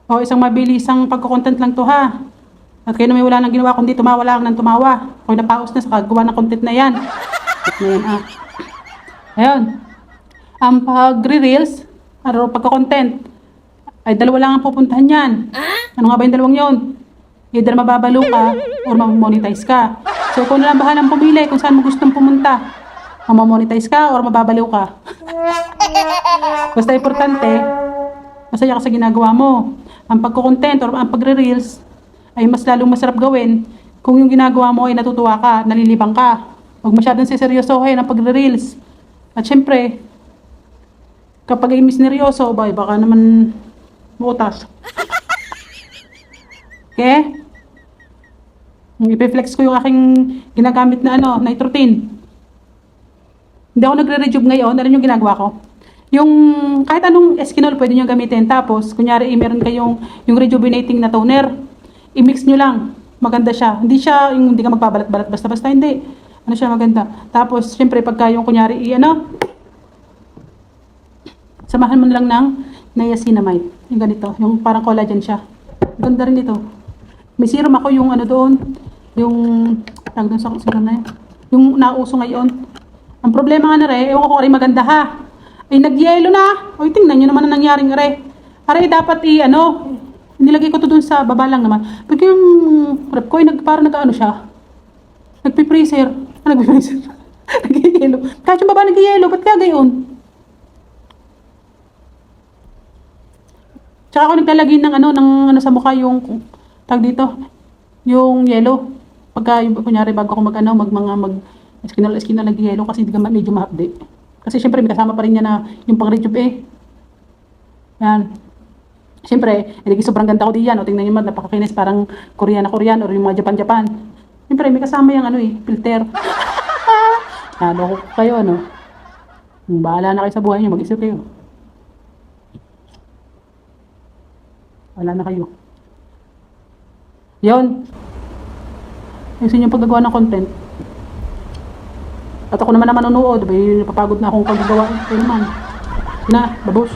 O, isang mabilisang pagko-content lang to ha. At kayo na may wala nang ginawa kundi tumawa lang ng tumawa. Ako'y napaos na sa kagawa ng content na yan. Na yan Ayun. Ang pagre-reels, pagko-content, ay dalawa lang ang pupuntahan yan. Ano nga ba yung dalawang yon? Either mababalo ka or mamonetize ka. So, kung na lang bahalang pumili kung saan mo gustong pumunta. Mamonetize ka or mababaliw ka. Basta importante, masaya ka sa ginagawa mo. Ang pagko-content or ang pagre-reels ay mas lalong masarap gawin kung yung ginagawa mo ay natutuwa ka, nalilibang ka. Huwag masyadong siseryosohin ang pagre-reels. At syempre, kapag ay misneryoso, baka naman butas. Okay? I-flex ko yung aking ginagamit na night routine. Hindi ako nagre-rejuve ngayon. Ano yung ginagawa ko? Yung kahit anong Eskinol pwede nyo gamitin. Tapos, kunyari, meron kayong yung rejuvenating na toner. I-mix nyo lang. Maganda siya. Hindi siya, yung hindi ka magbabalat-balat basta-basta. Hindi. Ano siya, maganda. Tapos, syempre, pagka yung kunyari, samahan mo lang ng niacinamide. Yung ganito. Yung parang collagen siya. Ganda rin ito. May serum ako yung doon. Yung, tawag doon sa serum na yun. Yung nauso ngayon. Ang problema nga na rin, ewan ko rin maganda ha. Ay, nag-yelo na. O, tingnan nyo naman ang nangyaring rin. Aray, dapat nilagay ko to dun sa baba lang naman. Pag yung rep ko, parang siya. Nagpipreaser. Nagpipreaser. Nag-yelo. Kahit yung baba nag-yelo, ba't kaya gayon? Tsaka ako naglalagay ng sa mukha yung, tag dito, yung yellow. Pagka, kunyari, bago ako eskinal nag-yelo kasi hindi ka medyo ma-update. Kasi syempre may kasama pa rin niya na yung pang-rejuve Yan. Syempre, sobrang ganda ko diyan. O tingnan niyo man, napakakinis parang Korean or yung mga Japan. Syempre, may kasama yung filter. Ko kayo, bahala na kayo sa buhay niyo, mag-isip kayo. Wala na kayo. Yun. Yung paggagawa ng content. At ako naman manonood, napapagod na akong paggagawa. Ito naman. Na, babos.